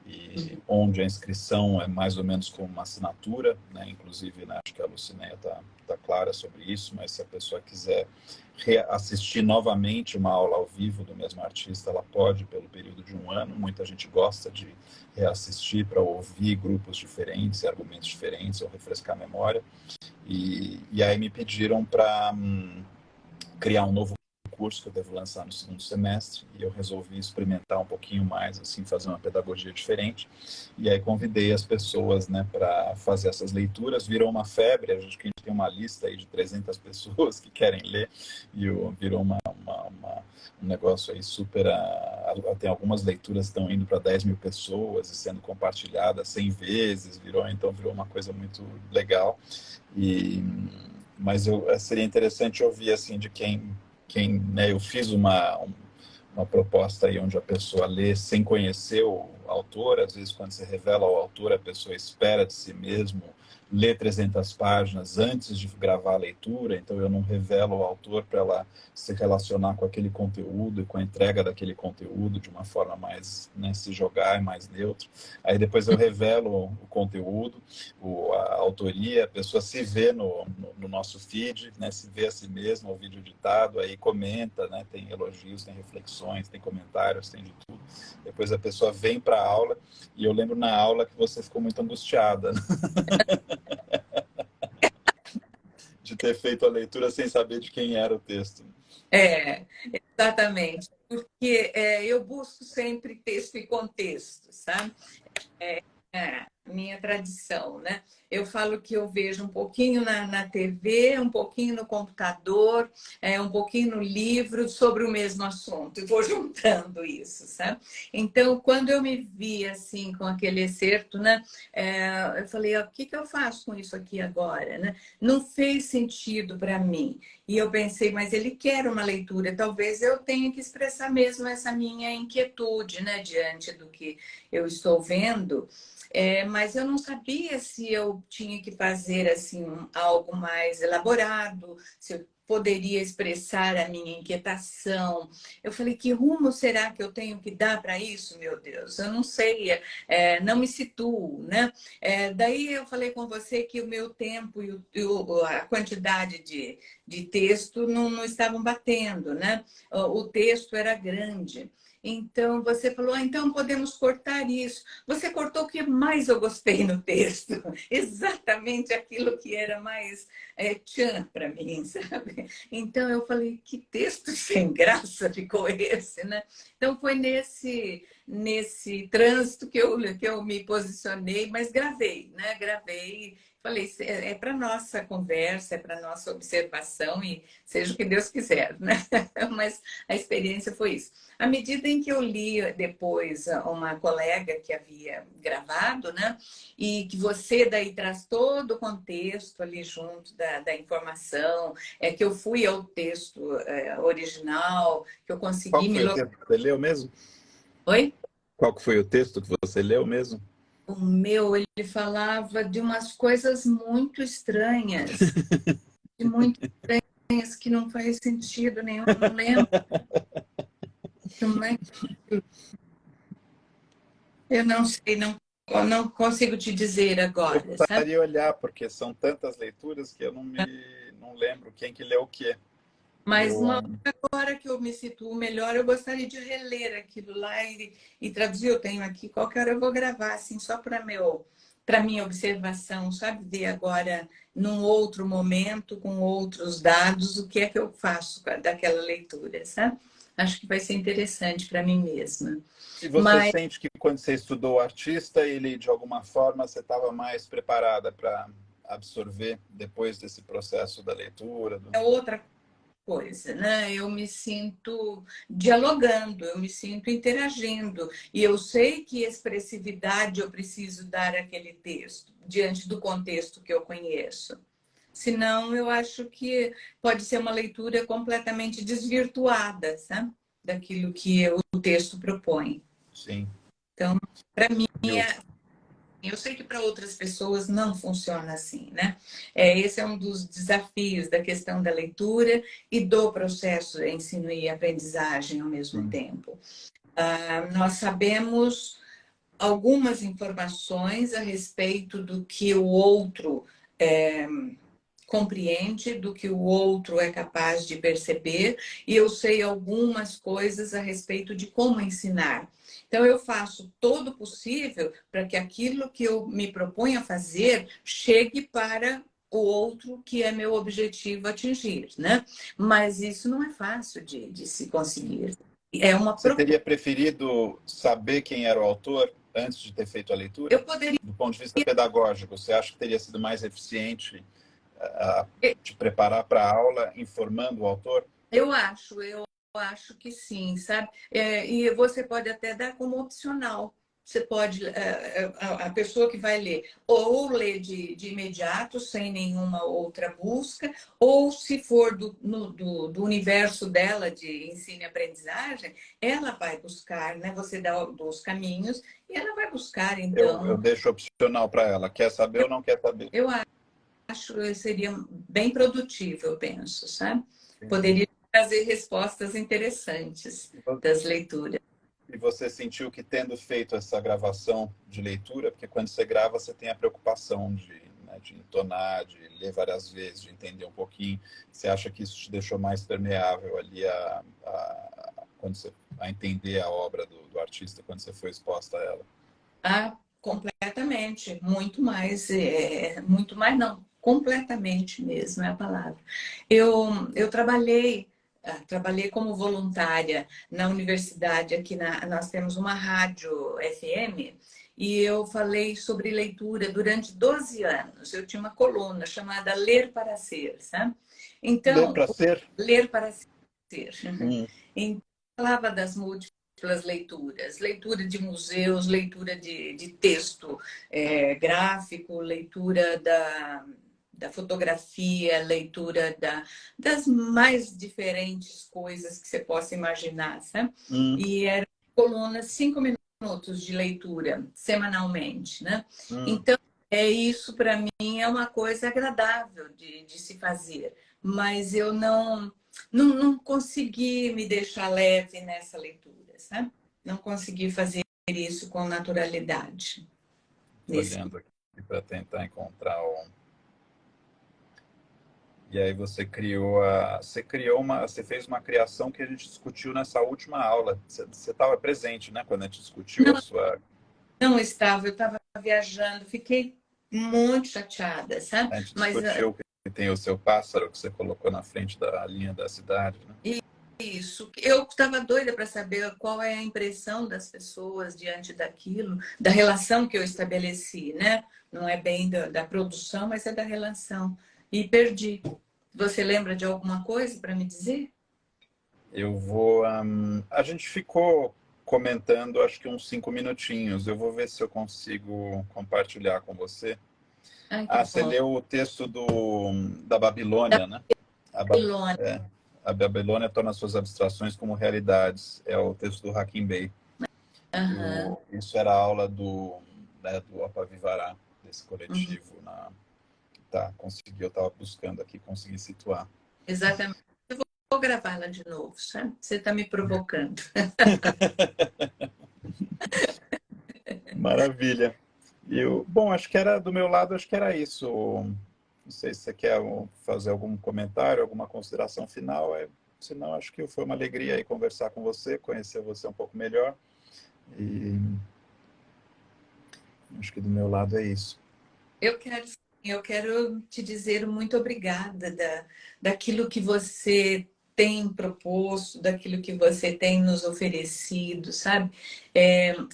e onde a inscrição é mais ou menos como uma assinatura, né? Inclusive, né, acho que a Lucinéia tá clara sobre isso, mas se a pessoa quiser assistir novamente uma aula ao vivo do mesmo artista, ela pode pelo período de 1 ano. Muita gente gosta de reassistir para ouvir grupos diferentes, argumentos diferentes, ou refrescar a memória. E aí me pediram para criar um novo curso que eu devo lançar no segundo semestre, e eu resolvi experimentar um pouquinho mais, assim, fazer uma pedagogia diferente. E aí convidei as pessoas, né, para fazer essas leituras. Virou uma febre, a gente tem uma lista aí de 300 pessoas que querem ler, e virou um negócio aí super... tem algumas leituras que estão indo para 10 mil pessoas e sendo compartilhadas 100 vezes, então virou uma coisa muito legal. Mas seria interessante ouvir, assim, de quem né, eu fiz uma proposta aí onde a pessoa lê sem conhecer o autor. Às vezes, quando você revela ao autor, a pessoa espera de si mesmo ler 300 páginas antes de gravar a leitura, então eu não revelo ao autor para ela se relacionar com aquele conteúdo e com a entrega daquele conteúdo de uma forma mais, né, se jogar, mais neutro. Aí depois eu revelo o conteúdo, a autoria, a pessoa se vê no nosso feed, né, se vê a si mesma, o vídeo editado, aí comenta, né, tem elogios, tem reflexões, tem comentários, tem de tudo. Depois a pessoa vem para a aula, e eu lembro na aula que você ficou muito angustiada, né? De ter feito a leitura sem saber de quem era o texto. Exatamente. Porque eu busco sempre texto e contexto, sabe? Minha tradição, né? Eu falo que eu vejo um pouquinho na TV, um pouquinho no computador, um pouquinho no livro sobre o mesmo assunto, e vou juntando isso, sabe? Então, quando eu me vi assim com aquele excerto, né, eu falei, o que eu faço com isso aqui agora, né? Não fez sentido para mim. E eu pensei, mas ele quer uma leitura, talvez eu tenha que expressar mesmo essa minha inquietude, né, diante do que eu estou vendo. Mas eu não sabia se eu tinha que fazer assim algo mais elaborado, se eu poderia expressar a minha inquietação. Eu falei, que rumo será que eu tenho que dar para isso, meu Deus? Eu não sei, não me situo, né? Daí eu falei com você que o meu tempo e a quantidade de texto não estavam batendo, né? O texto era grande. Então, você falou, então podemos cortar isso. Você cortou o que mais eu gostei no texto. Exatamente aquilo que era mais tchan para mim, sabe? Então, eu falei, que texto sem graça ficou esse, né? Então, foi nesse trânsito que eu me posicionei, mas gravei, né? Gravei. Falei, para nossa conversa, para nossa observação e seja o que Deus quiser, né? Mas a experiência foi isso. À medida em que eu li depois uma colega que havia gravado, né? E que você daí traz todo o contexto ali junto da informação, que eu fui ao texto original, que eu Qual consegui que me... foi o texto que você leu mesmo? Oi? Qual que foi o texto que você leu mesmo? O meu, ele falava de umas coisas muito estranhas, de muito estranhas que não faz sentido nenhum, não lembro. Como é que... Eu não sei, não consigo te dizer Eu agora, sabe? precisaria olhar, porque são tantas leituras que eu não lembro quem que leu o quê. Mas Eu, agora que eu me situo melhor, eu gostaria de reler aquilo lá e traduzir. Eu tenho aqui, qualquer hora eu vou gravar, assim, só para minha observação, sabe? Ver agora, num outro momento, com outros dados, o que é que eu faço daquela leitura, sabe? Acho que vai ser interessante para mim mesma. e você Mas sente que quando você estudou o artista, ele de alguma forma você estava mais preparada para absorver depois desse processo da leitura? é outra coisa, né? Eu me sinto dialogando, eu me sinto interagindo, e eu sei que expressividade eu preciso dar àquele texto, diante do contexto que eu conheço. Senão, eu acho que pode ser uma leitura completamente desvirtuada, sabe? Daquilo que o texto propõe. Sim. Então, para mim, Eu, eu sei que para outras pessoas não funciona assim, né? Esse é um dos desafios da questão da leitura e do processo de ensino e aprendizagem ao mesmo sim. tempo. Nós sabemos algumas informações a respeito do que o outro compreende, do que o outro é capaz de perceber, e eu sei algumas coisas a respeito de como ensinar. Então, eu faço todo o possível para que aquilo que eu me proponho a fazer chegue para o outro, que é meu objetivo atingir, né? Mas isso não é fácil de se conseguir. É uma Você procura. teria preferido saber quem era o autor antes de ter feito a leitura? Eu poderia. Do ponto de vista pedagógico, você acha que teria sido mais eficiente te preparar para a aula informando o autor? Eu acho que sim, sabe? E você pode até dar como opcional. Você pode, a pessoa que vai ler, ou ler de imediato, sem nenhuma outra busca, ou se for do universo dela de ensino e aprendizagem, ela vai buscar, né? Você dá os caminhos e ela vai buscar, Eu então. deixo opcional para ela. Quer saber ou não quer saber? Eu acho que seria bem produtivo, eu penso, sabe? Entendi. Poderia trazer respostas interessantes das leituras. E você sentiu que tendo feito essa gravação de leitura, porque quando você grava você tem a preocupação de entonar, de ler várias vezes, de entender um pouquinho, você acha que isso te deixou mais permeável ali quando a entender a obra do artista quando você foi exposta a ela? Completamente, muito mais não, completamente mesmo é a palavra. Eu trabalhei como voluntária na universidade, nós temos uma rádio FM, e eu falei sobre leitura durante 12 anos. Eu tinha uma coluna chamada Ler para Ser, sabe? Ler Então, para ser? Ler para Ser. Hum, Então, falava das múltiplas leituras, leitura de museus, leitura de texto gráfico, leitura da fotografia, leitura das mais diferentes coisas que você possa imaginar, sabe? hum, E era coluna 5 minutos de leitura semanalmente, né? hum. Então, isso para mim é uma coisa agradável de se fazer, mas eu não consegui me deixar leve nessa leitura, sabe? Não consegui fazer isso com naturalidade. Estou Nesse... olhando aqui para tentar encontrar um. E aí você fez uma criação que a gente discutiu nessa última aula. Você estava presente, né, quando a gente discutiu a Não, sua. não estava, eu estava viajando, fiquei muito chateada, sabe? A gente Mas discutiu que tem o seu pássaro que você colocou na frente da linha da cidade, né? isso, eu estava doida para saber qual é a impressão das pessoas diante daquilo, da relação que eu estabeleci, né? Não é bem da produção, mas é da relação. E perdi. Você lembra de alguma coisa para me dizer? Eu vou. A gente ficou comentando, acho que uns 5 minutinhos. Eu vou ver se eu consigo compartilhar com você. Ai, que Ah, você bom. leu o texto da Da Babilônia, né? A, Ba- Babilônia. é, a Babilônia torna suas abstrações como realidades. É o texto do Hakim Bey. Aham, Isso era a aula do Apavivará, desse uhum. coletivo. Tá, consegui, eu estava buscando aqui, consegui situar. Exatamente. Eu vou gravá-la de novo, sabe? Você está me provocando. Maravilha. Bom, acho que era do meu lado, acho que era isso, Não sei se você quer fazer algum comentário, alguma consideração final. Senão, acho que foi uma alegria aí conversar com você, conhecer você um pouco melhor. E acho que do meu lado é isso. Eu quero te dizer muito obrigada daquilo que você tem proposto, daquilo que você tem nos oferecido, sabe?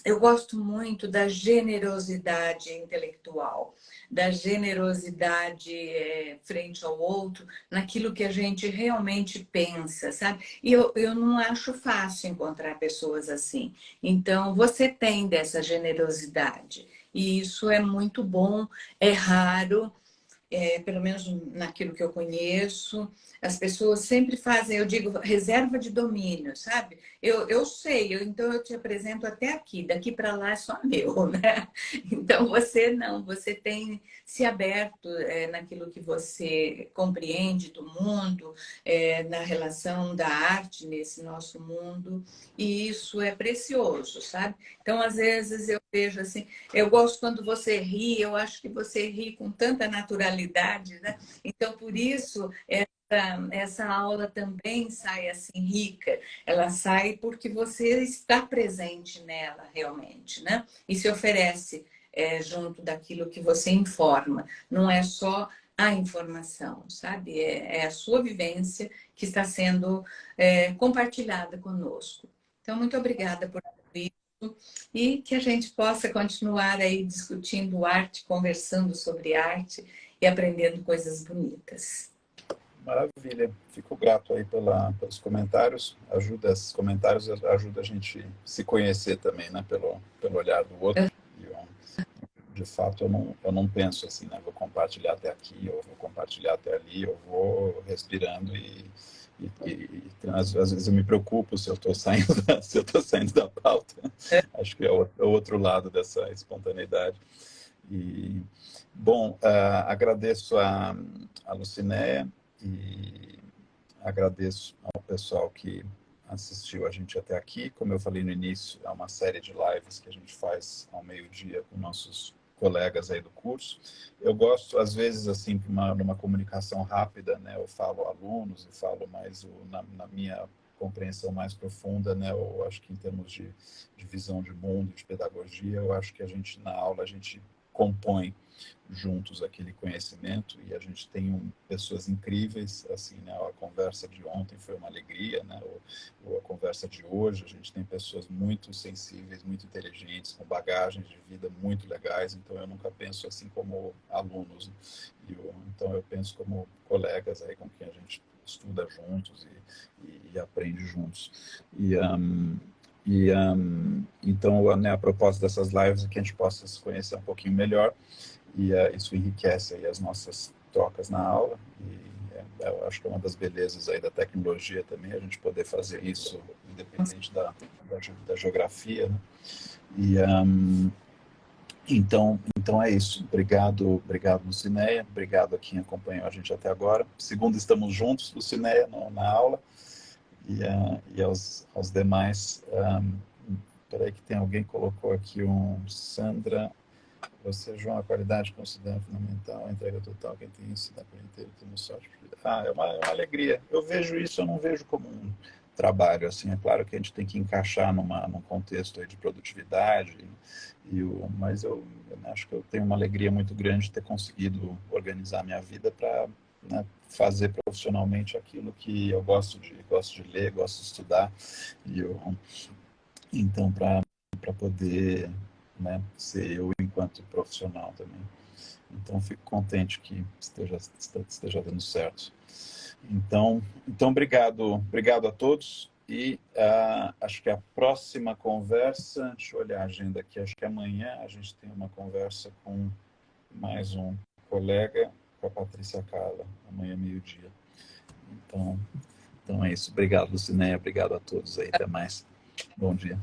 Eu gosto muito da generosidade intelectual, da generosidade frente ao outro, naquilo que a gente realmente pensa, sabe? E eu não acho fácil encontrar pessoas assim. Então, você tem dessa generosidade. E isso é muito bom, é raro, pelo menos naquilo que eu conheço, as pessoas sempre fazem, eu digo, reserva de domínio, sabe? Eu sei, então eu te apresento até aqui, daqui para lá é só meu, né? Então você não, você tem se aberto naquilo que você compreende do mundo, na relação da arte nesse nosso mundo, e isso é precioso, sabe? Então, às vezes eu vejo assim, eu gosto quando você ri, eu acho que você ri com tanta naturalidade, né? Então, por isso, essa aula também sai assim rica. Ela sai porque você está presente nela realmente, né? E se oferece junto daquilo que você informa. Não é só a informação, sabe? É a sua vivência que está sendo compartilhada conosco. Então, muito obrigada por tudo isso e que a gente possa continuar aí discutindo arte, conversando sobre arte e aprendendo coisas bonitas. Maravilha. Fico grato aí pelos comentários. Esses comentários ajudam a gente se conhecer também, né? Pelo olhar do outro. E de fato, eu não penso assim, né? Vou compartilhar até aqui, ou vou compartilhar até ali, eu vou respirando às vezes eu me preocupo se eu estou saindo se eu estou saindo da pauta. Acho que é o outro lado dessa espontaneidade. E, bom, agradeço a Lucinéia e agradeço ao pessoal que assistiu a gente até aqui. Como eu falei no início, é uma série de lives que a gente faz ao meio-dia com nossos colegas aí do curso. Eu gosto, às vezes, assim, numa comunicação rápida, né? Eu falo alunos e falo mais na minha compreensão mais profunda, né? Eu acho que em termos de visão de mundo, de pedagogia, eu acho que na aula, a gente compõe juntos aquele conhecimento e a gente tem pessoas incríveis, assim, né? A conversa de ontem foi uma alegria, né? A conversa de hoje, a gente tem pessoas muito sensíveis, muito inteligentes, com bagagens de vida muito legais, então eu nunca penso assim como alunos, né? Então eu penso como colegas aí com quem a gente estuda juntos e aprende juntos. Então, né, a proposta dessas lives é que a gente possa se conhecer um pouquinho melhor e isso enriquece aí as nossas trocas na aula e eu acho que é uma das belezas aí da tecnologia também, a gente poder fazer isso independente da geografia, né? E, então é isso. Obrigado, Lucinéia. Obrigado a quem acompanhou a gente até agora. Segundo, estamos juntos, Lucinéia, na aula. E aos demais. Espera aí que tem alguém que colocou aqui Sandra. Você, João, a qualidade considera fundamental, a entrega total, quem tem isso dá por inteiro, temos sorte. É uma alegria. Eu vejo isso, eu não vejo como um trabalho, assim, é claro que a gente tem que encaixar num contexto aí de produtividade, mas eu acho que eu tenho uma alegria muito grande de ter conseguido organizar minha vida para, né, fazer profissionalmente aquilo que eu gosto de ler, gosto de estudar, então para poder, né, ser eu enquanto profissional também. Então, fico contente que esteja dando certo. Então obrigado a todos. E acho que a próxima conversa, deixa eu olhar a agenda aqui, acho que amanhã a gente tem uma conversa com mais um colega, com a Patrícia Carla, amanhã meio-dia. Então é isso. Obrigado, Lucinéia. Obrigado a todos aí. Até mais. Bom dia.